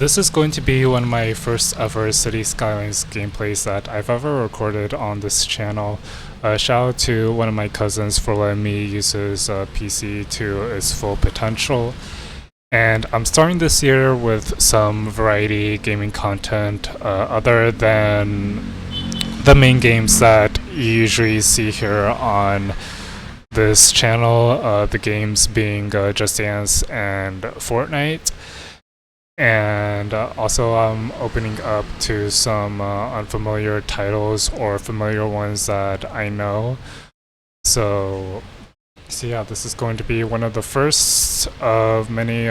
This is going to be one of my first ever City Skylines gameplays that I've ever recorded on this channel. Shout out to one of my cousins for letting me use his PC to its full potential. And I'm starting this year with some variety gaming content other than the main games that you usually see here on this channel, the games being Just Dance and Fortnite. And also I'm opening up to some unfamiliar titles or familiar ones that I know. So yeah, this is going to be one of the first of many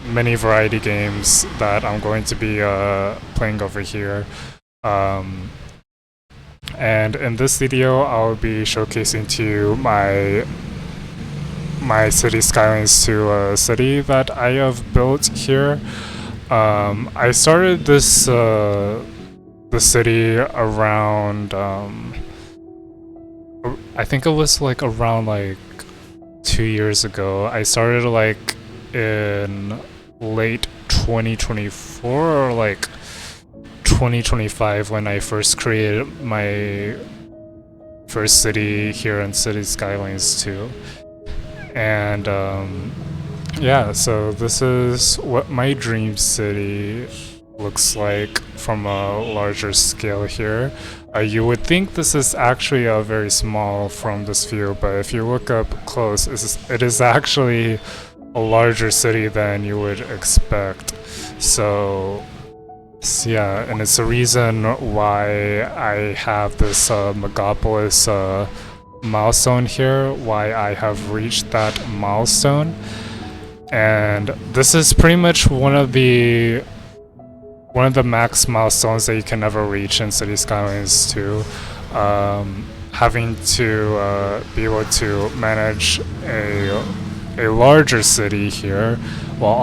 many variety games that I'm going to be playing over here. And in this video I'll be showcasing to you my City Skylines 2 city that I have built here. I started this the city around I think it was like around like 2 years ago. I started like in late 2024 or like 2025 when I first created my first city here in City Skylines 2. And yeah, so this is what my dream city looks like from a larger scale here. You would think this is actually very small from this view, but if you look up close, it is actually a larger city than you would expect. So yeah, and it's the reason why I have this Megapolis milestone here, why I have reached that milestone. And this is pretty much one of the max milestones that you can ever reach in City Skylines 2. Having to be able to manage a larger city here while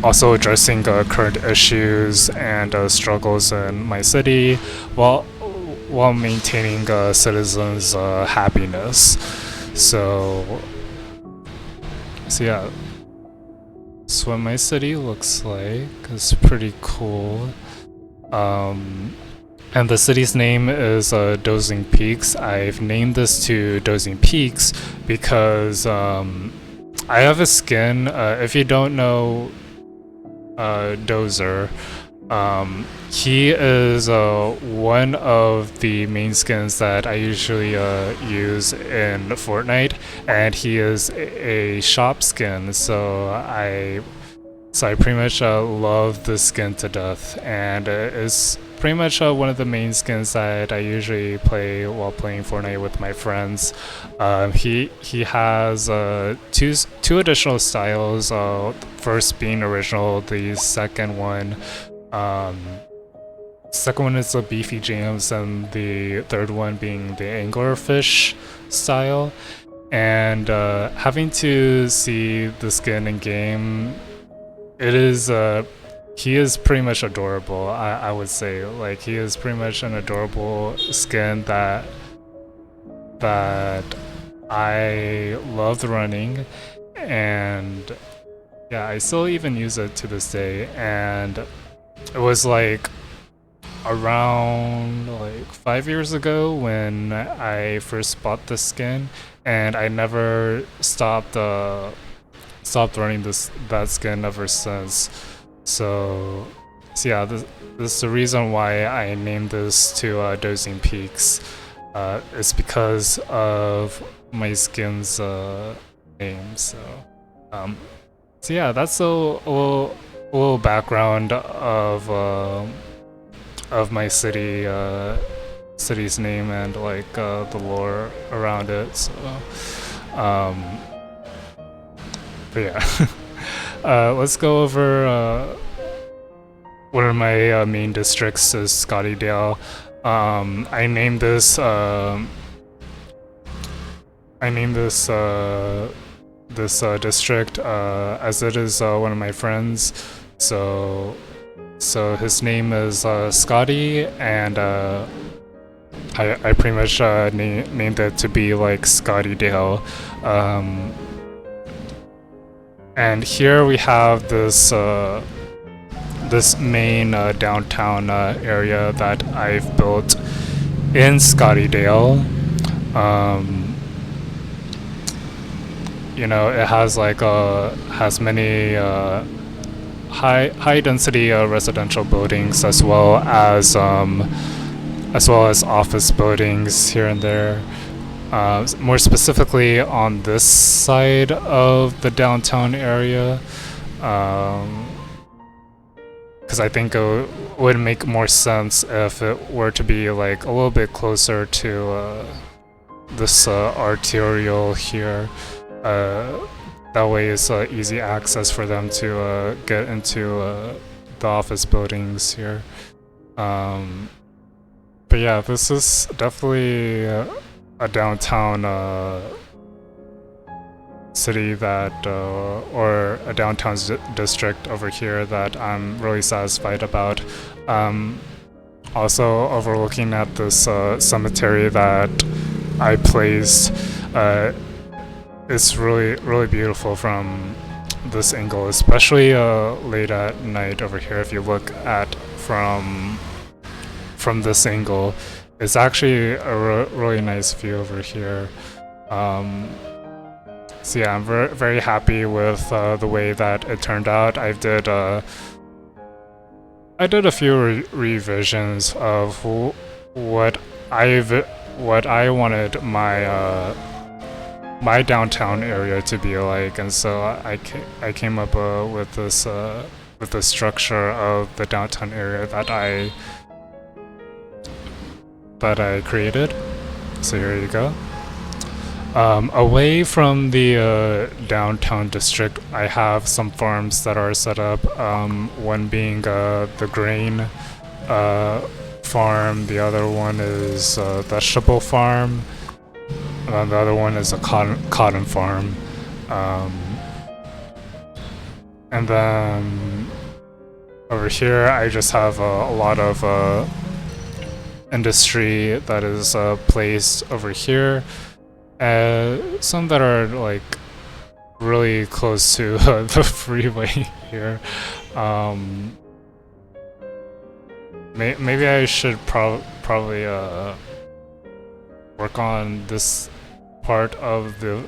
also addressing current issues and struggles in my city while maintaining citizens' happiness. So yeah, that's what my city looks like. It's pretty cool. And the city's name is Dozing Peaks. I've named this to Dozing Peaks because I have a skin. If you don't know Dozer, he is one of the main skins that I usually use in Fortnite, and he is a shop skin, so I pretty much love this skin to death, and it's pretty much one of the main skins that I usually play while playing Fortnite with my friends. He has two additional styles, first being original, the second one is the beefy jams, and the third one being the anglerfish style. And having to see the skin in game, he is pretty much adorable. I would say, like, he is pretty much an adorable skin that I loved running, and yeah, I still even use it to this day. And it was like around like 5 years ago when I first bought this skin, and I never stopped running that skin ever since. So yeah, this is the reason why I named this to Dozing Peaks. It's because of my skin's name. So yeah, that's a little background of my city's name and like the lore around it. So but yeah. Let's go over one of my main districts is Scottydale. I named this district as it is one of my friends. So his name is Scotty, and I pretty much named it to be like Scottydale. And here we have this this main downtown area that I've built in Scottydale. You know, it has like has many high density residential buildings as well as office buildings here and there. More specifically on this side of the downtown area, because I think it would make more sense if it were to be like a little bit closer to this arterial here. That way it's easy access for them to get into the office buildings here. But yeah, this is definitely a downtown city that, or a downtown district over here that I'm really satisfied about. Also overlooking at this cemetery that I placed, it's really beautiful from this angle, especially late at night over here. If you look at from this angle, it's actually a really nice view over here. So yeah, I'm very happy with the way that it turned out. I did a few revisions of what I wanted my my downtown area to be like, and so I came up with the structure of the downtown area that I created. So here you go. Away from the downtown district, I have some farms that are set up. One being the grain farm, the other one is a vegetable farm, and the other one is a cotton farm. And then over here, I just have a lot of industry that is placed over here. Some that are like really close to the freeway here. Maybe I should probably work on this part of the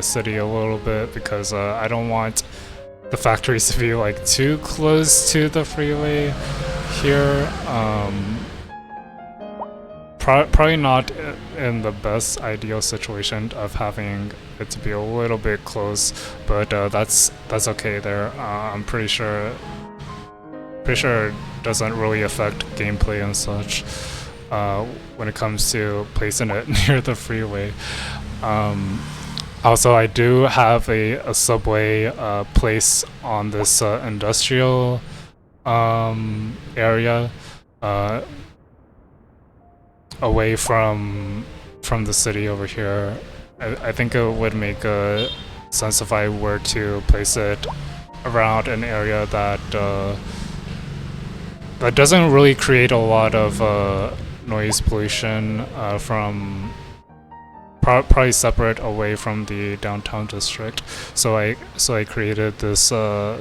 city a little bit, because I don't want the factories to be like too close to the freeway here. Probably not in the best ideal situation of having it to be a little bit close, but that's okay there. I'm pretty sure it doesn't really affect gameplay and such when it comes to placing it near the freeway. Also, I do have a subway placed on this industrial area. Away from the city over here. I think it would make sense if I were to place it around an area that that doesn't really create a lot of noise pollution from probably separate away from the downtown district. So I created this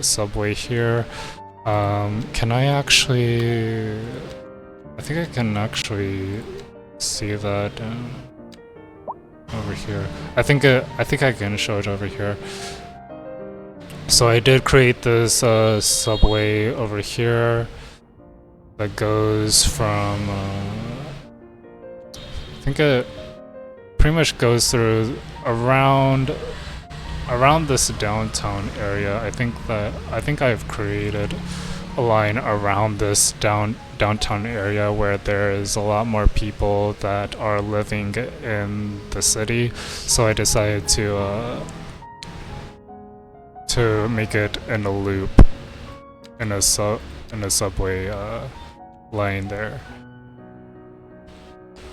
subway here. Can I actually? I think I can actually see that over here. I think I can show it over here. So I did create this subway over here that goes from. I think it pretty much goes through around this downtown area. I think I've created a line around this downtown area where there is a lot more people that are living in the city. So I decided to make it in a loop, in a subway line there.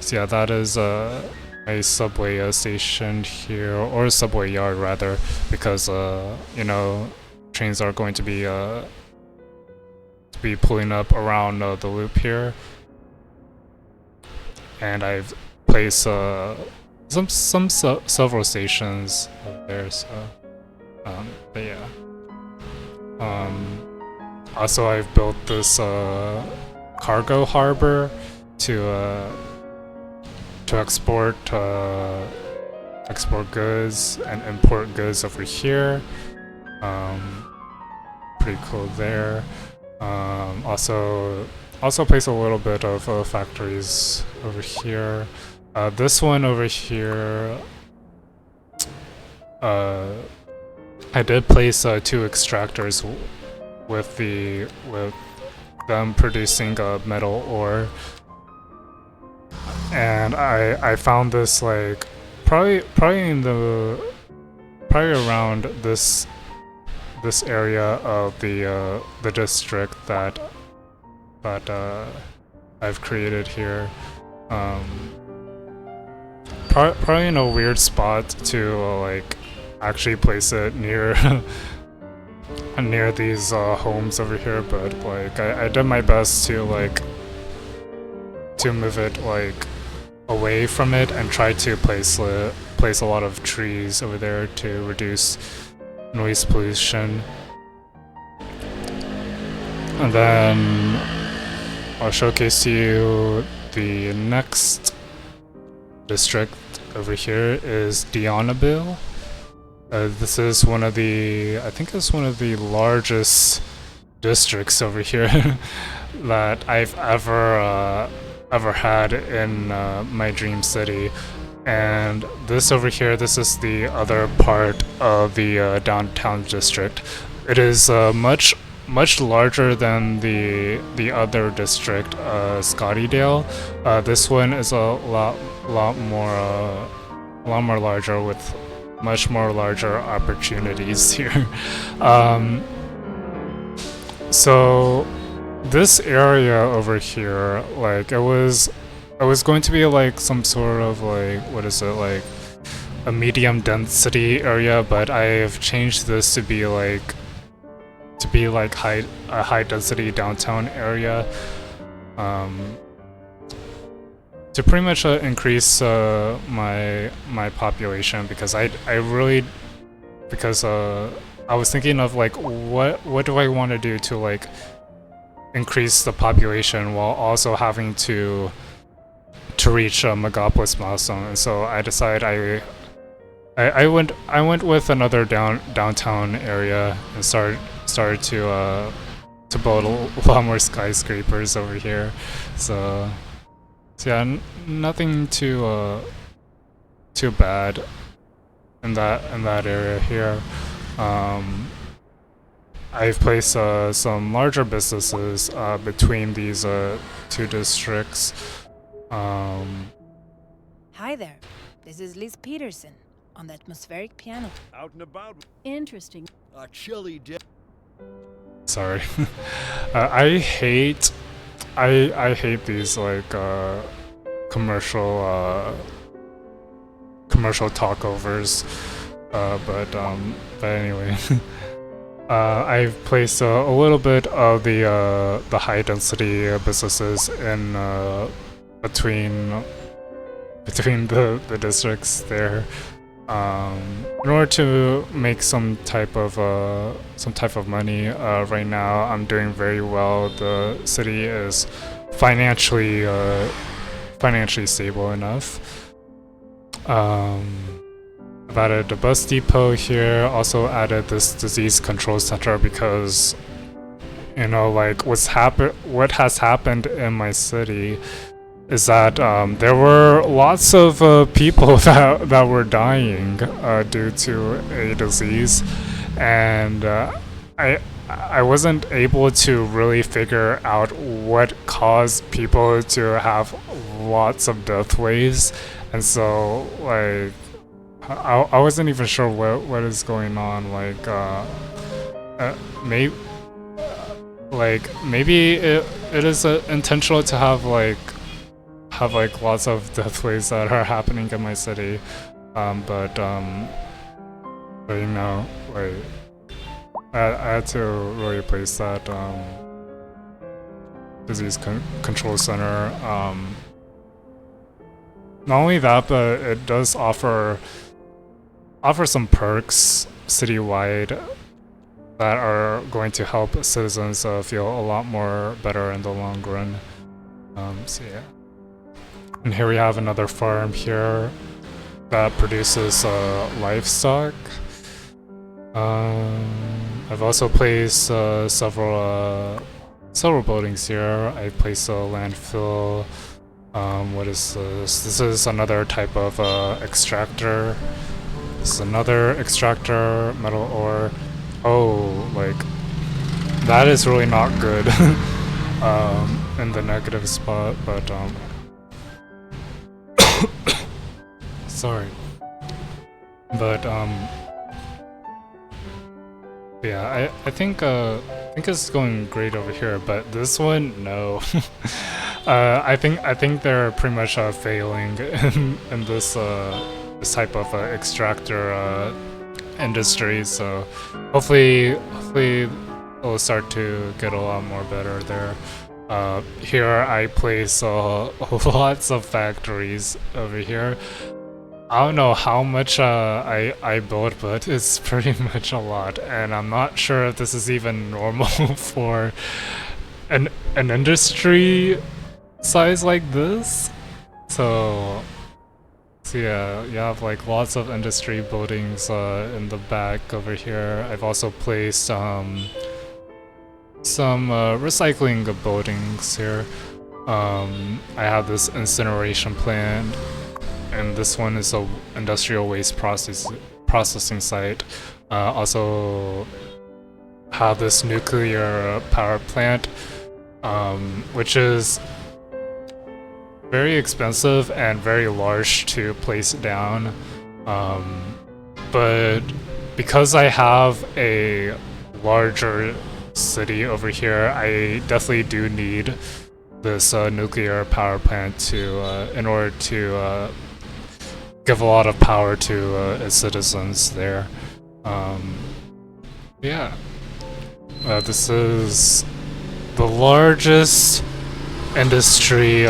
So yeah, that is a subway station here, or a subway yard rather, because you know, trains are going to be pulling up around the loop here, and I've placed several stations up there. So But yeah. Also, I've built this cargo harbor to export export goods and import goods over here. Pretty cool there. Also place a little bit of factories over here. This one over here, I did place 2 extractors with them producing metal ore, and I found this like probably around this area of the district that I've created here. Probably in a weird spot to like actually place it near near these homes over here, but like I did my best to like to move it like away from it and try to place a lot of trees over there to reduce noise pollution. And then I'll showcase to you the next district over here is Dianabil. This is one of the, I think it's one of the largest districts over here that I've ever had in my dream city. And this over here, this is the other part of the downtown district. It is much larger than the other district, Scottydale. This one is a lot more larger with much more larger opportunities here. So this area over here, like it was going to be like some sort of like, what is it, like a medium density area, but I have changed this to be like a high density downtown area, to pretty much increase my population, because I was thinking of like what do I want to do to like increase the population while also having to reach a Megapolis milestone. And so I decided I went with another downtown area and started to build a lot more skyscrapers over here. So yeah, nothing too bad in that area here. I've placed some larger businesses between these 2 districts. Hi there, this is Liz Peterson on the atmospheric piano. Out and about. Interesting. A chilly day. Sorry. I hate these like commercial talkovers. But anyway. I've placed a little bit of the high density businesses in between the districts there, in order to make some type of money. Right now, I'm doing very well. The city is financially stable enough. I've added a bus depot here. Also added this disease control center because, you know, like what has happened in my city is that there were lots of people that were dying due to a disease, and I wasn't able to really figure out what caused people to have lots of death waves, and so like I wasn't even sure what is going on. Like maybe it is intentional to have lots of death waves that are happening in my city, but you know, like I had to really place that disease control center. Not only that, but it does offer some perks citywide that are going to help citizens feel a lot more better in the long run. So yeah. And here we have another farm here that produces livestock. I've also placed several buildings here. I placed a landfill. What is this? This is another type of extractor. This is another extractor, metal ore. Oh, like, that is really not good in the negative spot, but sorry. But yeah, I think it's going great over here, but this one, no. I think they're pretty much failing in this this type of extractor industry. So hopefully it'll start to get a lot more better there. Here I place lots of factories over here. I don't know how much I built, but it's pretty much a lot, and I'm not sure if this is even normal for an industry size like this. So yeah, you have like lots of industry buildings in the back over here. I've also placed some recycling buildings here. I have this incineration plant, and this one is a industrial waste processing site. Also have this nuclear power plant, which is very expensive and very large to place down. But because I have a larger city over here, I definitely do need this nuclear power plant to in order to give a lot of power to its citizens there. Yeah. This is the largest industry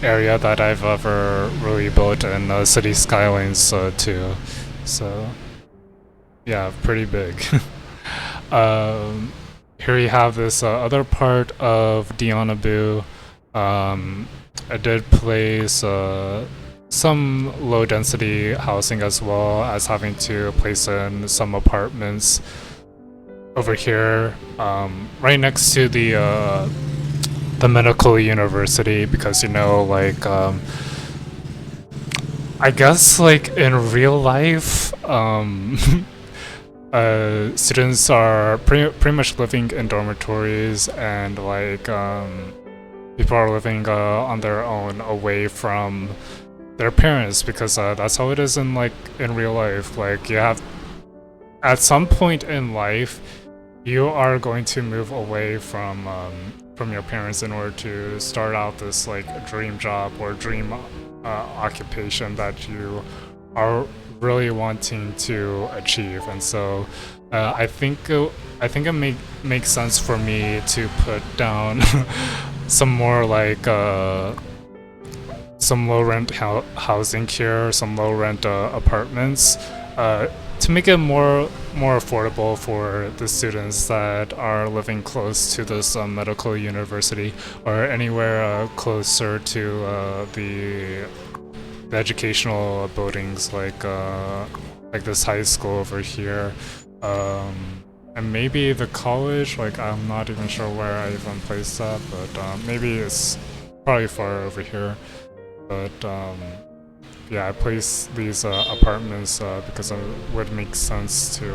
area that I've ever really built in City Skylines too. So yeah, pretty big. Here you have this other part of Dianabu. I did place some low density housing as well as having to place in some apartments over here, right next to the medical university, because, you know, like, I guess, like, in real life, students are pretty much living in dormitories, and, like, people are living on their own away from their parents, because that's how it is in, like, in real life. Like, you have, at some point in life, you are going to move away from your parents in order to start out this, like, dream job or dream occupation that you are really wanting to achieve. And so I think it makes sense for me to put down some more, like, some low rent housing here, some low rent apartments, to make it more affordable for the students that are living close to this medical university, or anywhere closer to the educational buildings, like this high school over here, and maybe the college. Like, I'm not even sure where I even placed that, but maybe it's probably far over here. But yeah, I placed these apartments because it would make sense to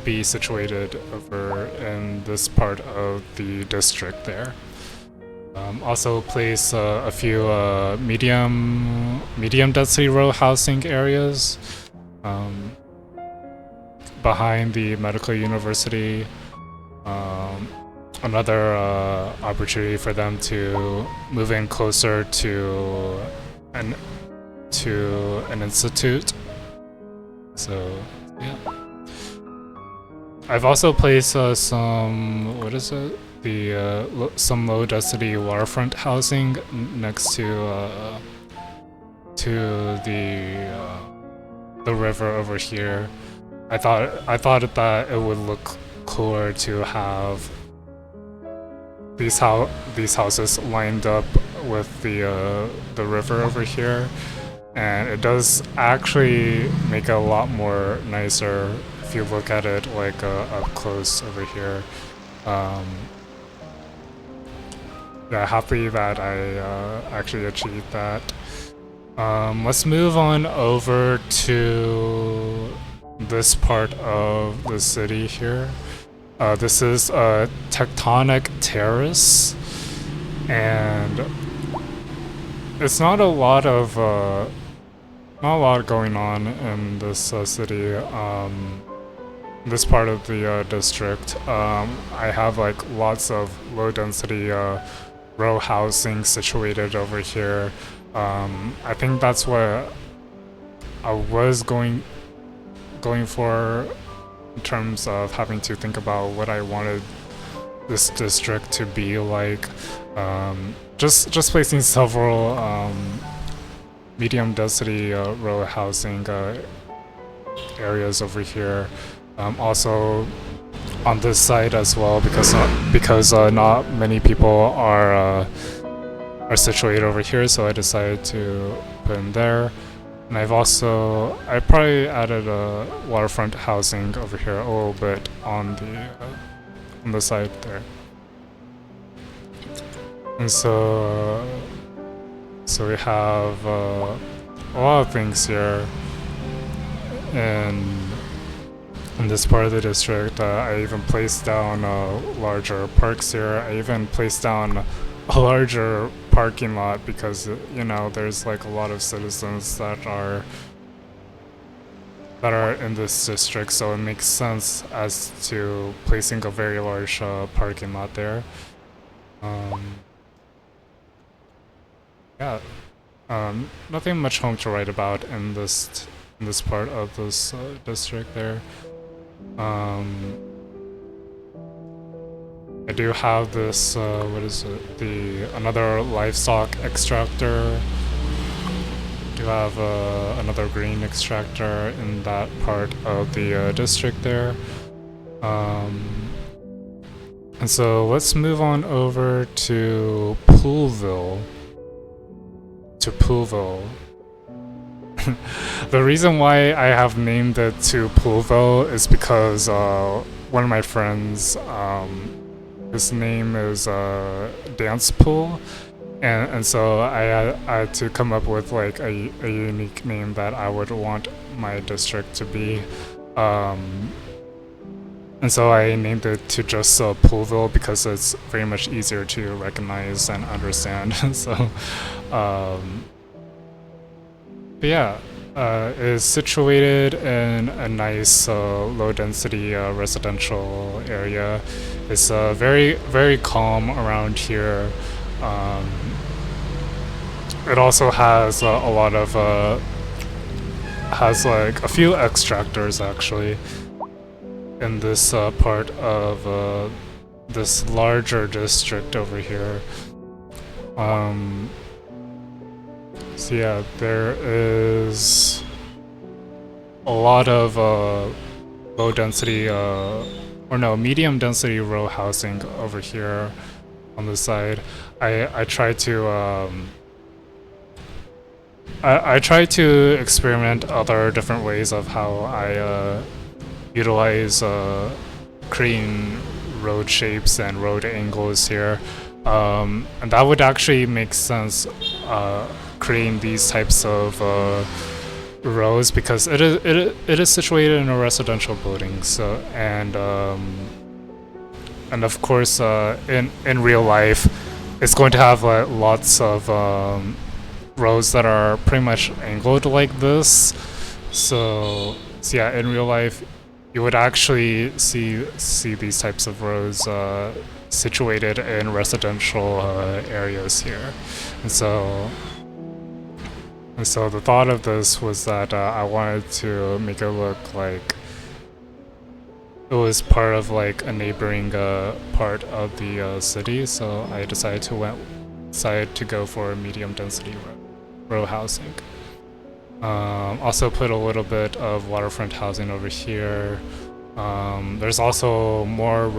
be situated over in this part of the district there. Also place a few medium density row housing areas behind the medical university. Another opportunity for them to move in closer to an institute. So yeah, I've also placed some, what is it? Some low density waterfront housing next to the the river over here. I thought that it would look cooler to have these houses lined up with the river over here, and it does actually make it a lot more nicer if you look at it like up close over here. Yeah, happy that I actually achieved that. Let's move on over to this part of the city here. This is a tectonic terrace, and it's not a lot going on in this city. This part of the district. I have like lots of low density row housing situated over here. I think that's what I was going for in terms of having to think about what I wanted this district to be like. Just placing several medium density row housing areas over here. Also on this side as well, because not many people are situated over here, so I decided to put in there. And I probably added a waterfront housing over here a little bit on the side there. And so we have a lot of things here in this part of the district. I even placed down larger parks here. I even placed down a larger parking lot because, you know, there's like a lot of citizens that are in this district, so it makes sense as to placing a very large parking lot there. Yeah, nothing much home to write about in this part of this district there. I do have this, what is it? Another livestock extractor. I do have another grain extractor in that part of the district there. And so let's move on over to Poolville. The reason why I have named it to Poolville is because one of my friends, his name is Dance Pool, and so I had to come up with like a unique name that I would want my district to be, and so I named it to just Poolville because it's very much easier to recognize and understand. So, but yeah. Is situated in a nice low-density residential area. It's very, very calm around here. It also has a lot of has like a few extractors actually in this part of this larger district over here. So yeah, there is a lot of low density, medium density row housing over here on the side. I try to experiment other different ways of how I utilize creating road shapes and road angles here, and that would actually make sense. Creating these types of roads because it is situated in a residential building. So and of course in real life it's going to have lots of roads that are pretty much angled like this. So yeah, in real life you would actually see these types of roads situated in residential areas here, and so the thought of this was that I wanted to make it look like it was part of like a neighboring part of the city. So I decided to go for medium density row housing. Also put a little bit of waterfront housing over here. There's also more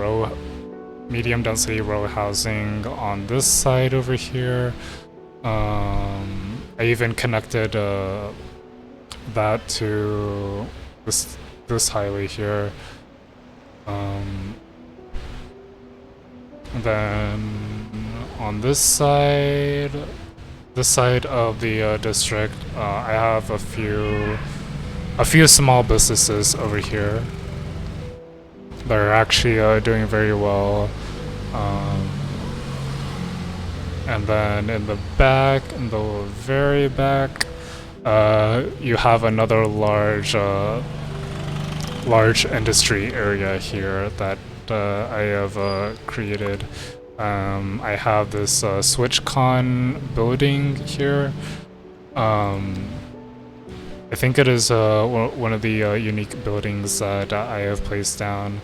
medium density row housing on this side over here. I even connected that to this highway here. Then on this side of the district, I have a few small businesses over here that are actually doing very well. And then in the back, in the very back, you have another large industry area here that I have created. I have this SwitchCon building here. I think it is one of the unique buildings that I have placed down.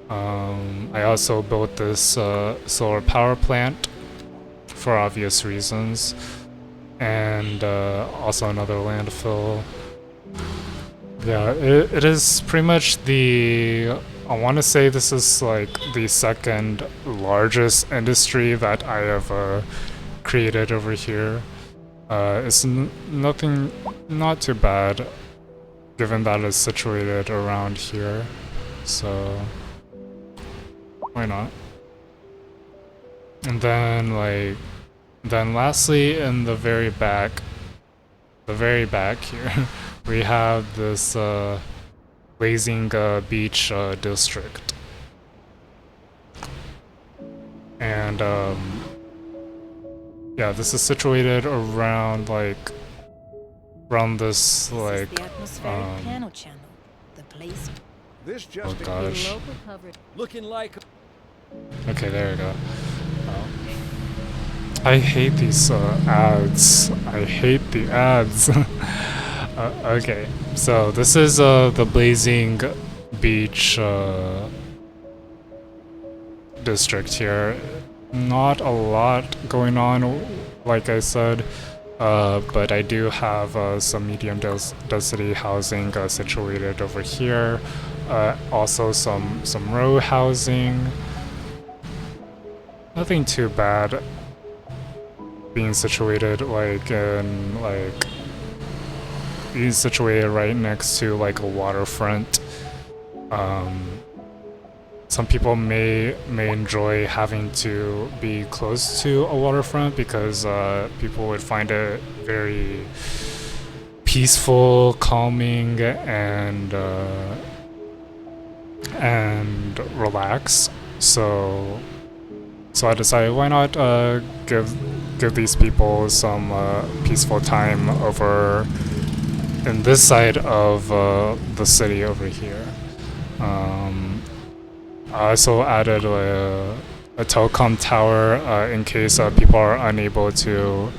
I also built this solar power plant for obvious reasons, and also another landfill. Yeah, it is pretty much I want to say this is like the second largest industry that I have created over here. It's not too bad, given that it's situated around here, so why not? And then lastly, in the very back here, we have this Dozing Beach district, and yeah, this is situated around this This is the atmospheric piano channel. The place. This oh just gosh. Local coverage. looking like Okay, there we go. I hate these ads. I hate the ads. Okay, so this is the Blazing Beach district here. Not a lot going on, like I said, but I do have some medium density housing situated over here. Also some row housing. Nothing too bad. Being situated being situated right next to like a waterfront. Some people may enjoy having to be close to a waterfront because people would find it very peaceful, calming, and relaxed. So I decided, why not give these people some peaceful time over in this side of the city over here. I also added a telecom tower in case people are unable to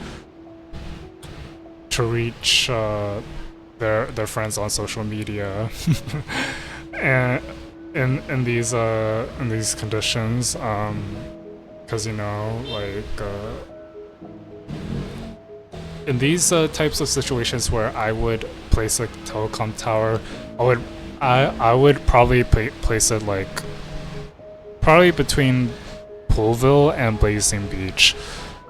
reach their friends on social media. And in these conditions, because in these types of situations where I would place a telecom tower, I would probably place it probably between Poolville and Blazing Beach.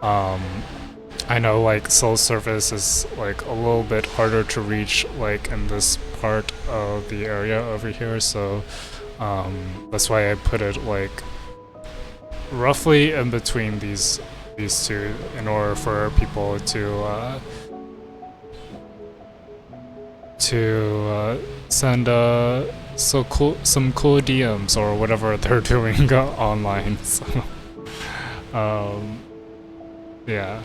I know cell service is a little bit harder to reach in this part of the area over here, so that's why I put it roughly in between these two in order for people to send some cool DMs or whatever they're doing online. So yeah,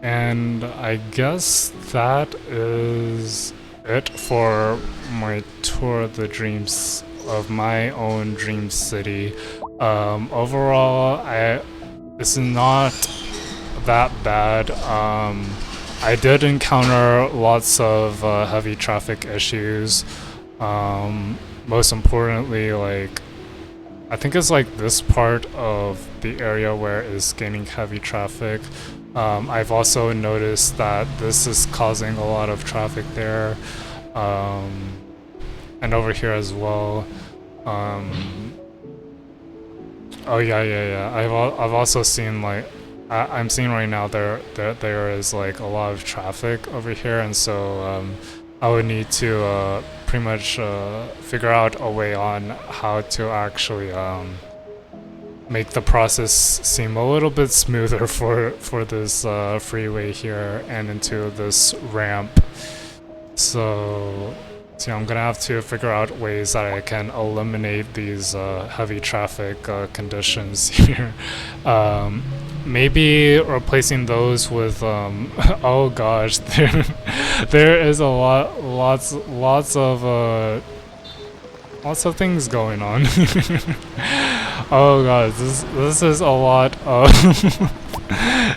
and I guess that is it for my tour of the dreams of my own dream city. Overall, it's not that bad. I did encounter lots of heavy traffic issues. Most importantly, I think it's this part of the area where it's gaining heavy traffic. I've also noticed that this is causing a lot of traffic there, and over here as well. Oh yeah. I've also seen like I'm seeing right now there is like a lot of traffic over here, and so I would need to pretty much figure out a way on how to actually make the process seem a little bit smoother for this freeway here and into this ramp. So I'm gonna have to figure out ways that I can eliminate these heavy traffic conditions here. Maybe replacing those with oh gosh, there is lots of things going on. Oh god, this is a lot of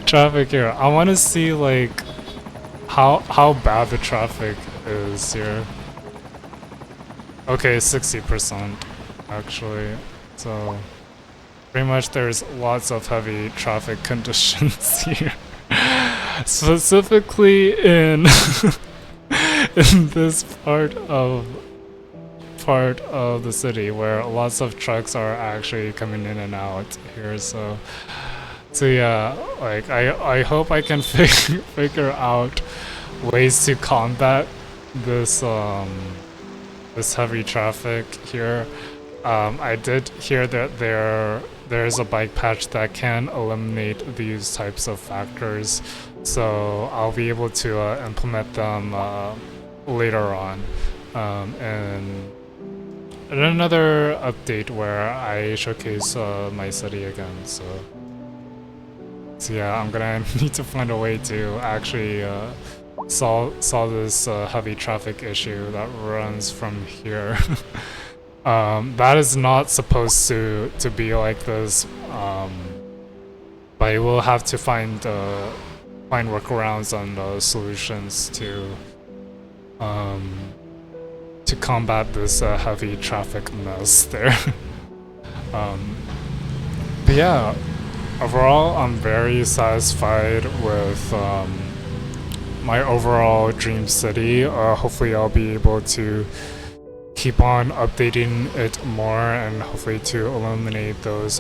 traffic here. I want to see like how bad the traffic is here. Okay, 60% actually. So pretty much there's lots of heavy traffic conditions here. Specifically in in this part of the city where lots of trucks are actually coming in and out here. So yeah, like I hope I can figure out ways to combat this this heavy traffic here. I did hear that there's a bike patch that can eliminate these types of factors, so I'll be able to implement them later on. And another update where I showcase my city again. So yeah, I'm gonna need to find a way to actually solve this heavy traffic issue that runs from here. That is not supposed to be like this, but we'll have to find workarounds and solutions to combat this heavy traffic mess there. But yeah, overall I'm very satisfied with my overall dream city. Hopefully I'll be able to keep on updating it more and hopefully to eliminate those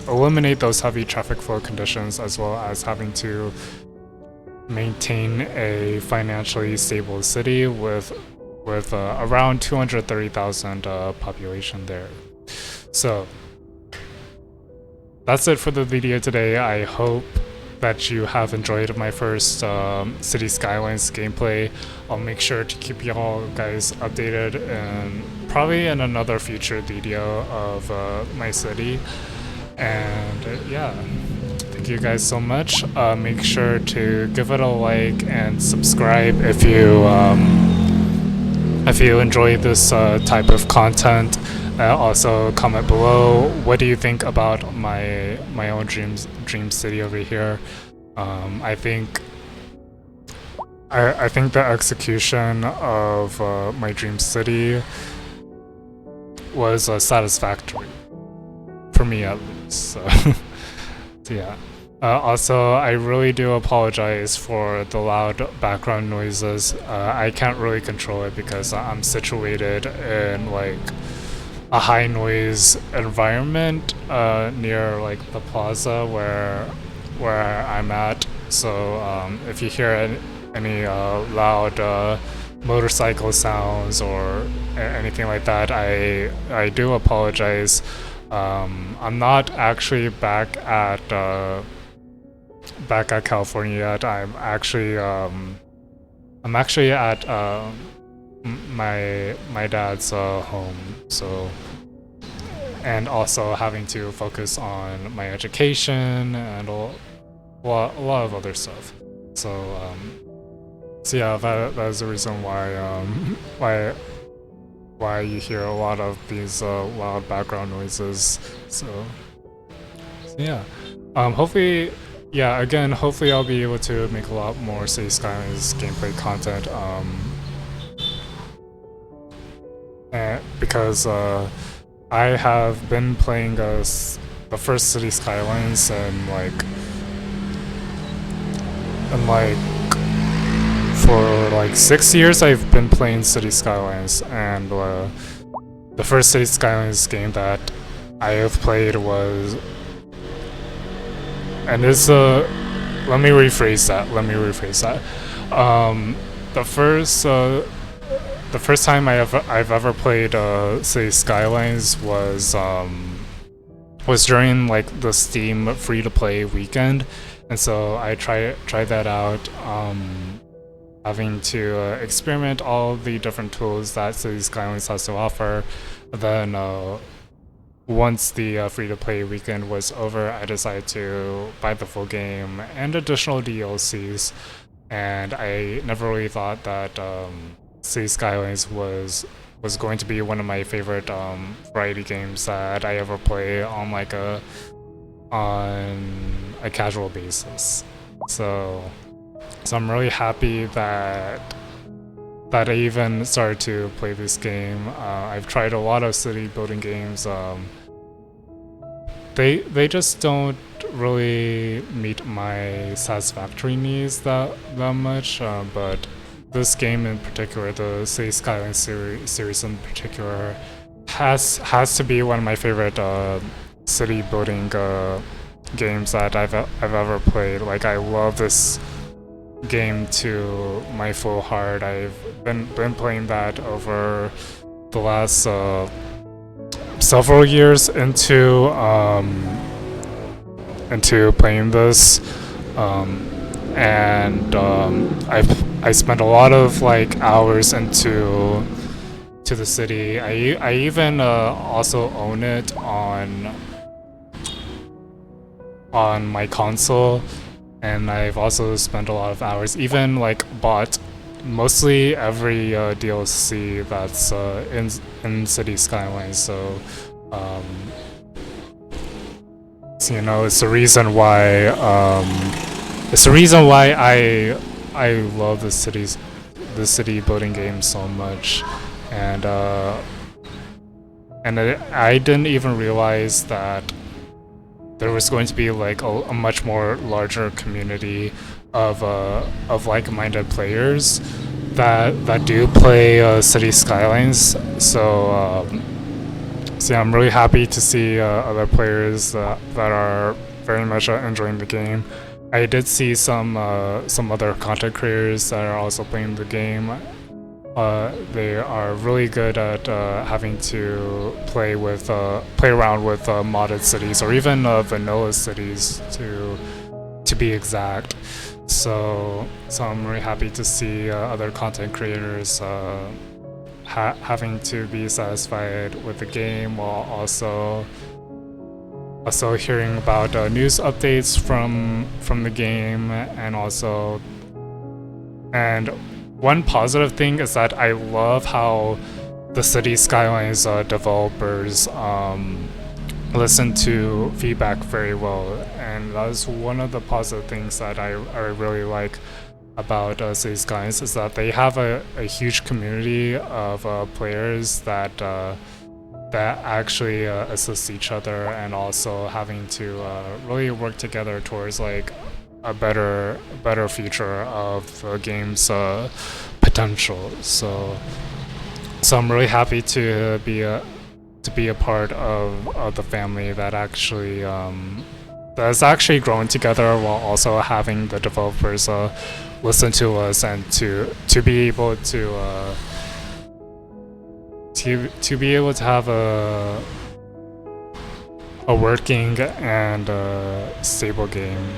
eliminate those heavy traffic flow conditions, as well as having to maintain a financially stable city with around 230,000 population there. So that's it for the video today. I hope that you have enjoyed my first City Skylines gameplay. I'll make sure to keep y'all guys updated and probably in another future video of my city. And yeah, thank you guys so much. Make sure to give it a like and subscribe if you enjoy this type of content. Also comment below, what do you think about my own dream city over here. I think the execution of my dream city was satisfactory for me at least. So, so yeah. Also, I really do apologize for the loud background noises. I can't really control it because I'm situated in like a high noise environment near like the plaza where I'm at. So if you hear any loud motorcycle sounds or anything like that, I do apologize. I'm not actually back at California yet. I'm actually at my dad's home. So, and also having to focus on my education and a lot of other stuff. So so yeah, that is the reason why you hear a lot of these loud background noises. So yeah, hopefully, yeah, again, hopefully I'll be able to make a lot more City Skylines gameplay content. Because I have been playing the first City Skylines, and for like 6 years I've been playing City Skylines, and the first City Skylines game that I have played was, and it's let me rephrase that. The first time I've ever played City Skylines was during like the Steam free to play weekend, and so I tried that out. Having to experiment all the different tools that City Skylines has to offer. Then once the free to play weekend was over, I decided to buy the full game and additional DLCs. And I never really thought that City Skylines was going to be one of my favorite variety games that I ever play on a casual basis. So I'm really happy that I even started to play this game. I've tried a lot of city building games. They just don't really meet my satisfactory needs that much. But this game in particular, the City Skylines series in particular, has to be one of my favorite city building games that I've ever played. Like, I love this game to my full heart. I've been playing that over the last several years into playing this, and I spent a lot of like hours into the city. I even also own it on my console. And I've also spent a lot of hours, even like bought mostly every DLC that's in City Skylines. So, you know, it's the reason why I love the city building game so much, and I didn't even realize that there was going to be like a much more larger community of like-minded players that do play City Skylines. So yeah, I'm really happy to see other players that are very much enjoying the game. I did see some other content creators that are also playing the game. They are really good at having to play around with modded cities, or even vanilla cities to be exact. So I'm really happy to see other content creators having to be satisfied with the game, while also hearing about news updates from the game, and one positive thing is that I love how the City Skylines developers listen to feedback very well, and that's one of the positive things that I really like about City Skylines, is that they have a huge community of players that actually assist each other, and also having to really work together towards like a better future of the game's potential. So I'm really happy to be a part of the family that actually that's actually growing together, while also having the developers listen to us, and to be able to be able to have a working and stable game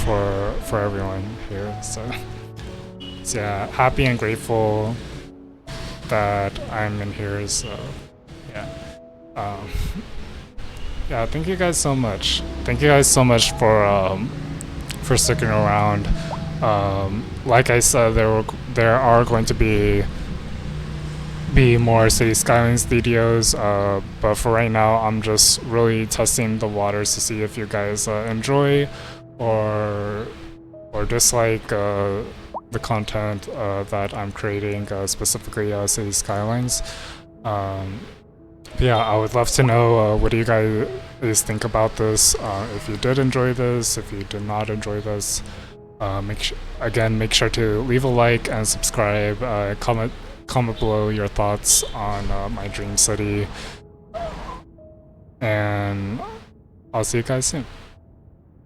for everyone here. So yeah, happy and grateful that I'm in here. So yeah, yeah. Thank you guys so much. Thank you guys so much for sticking around. Like I said, there are going to be more City Skylines videos, but for right now, I'm just really testing the waters to see if you guys enjoy or dislike the content that I'm creating, specifically City Skylines. But yeah, I would love to know what do you guys think about this. If you did enjoy this, if you did not enjoy this, make sure to leave a like and subscribe. Comment below your thoughts on my dream city, and I'll see you guys soon.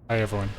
Bye, everyone.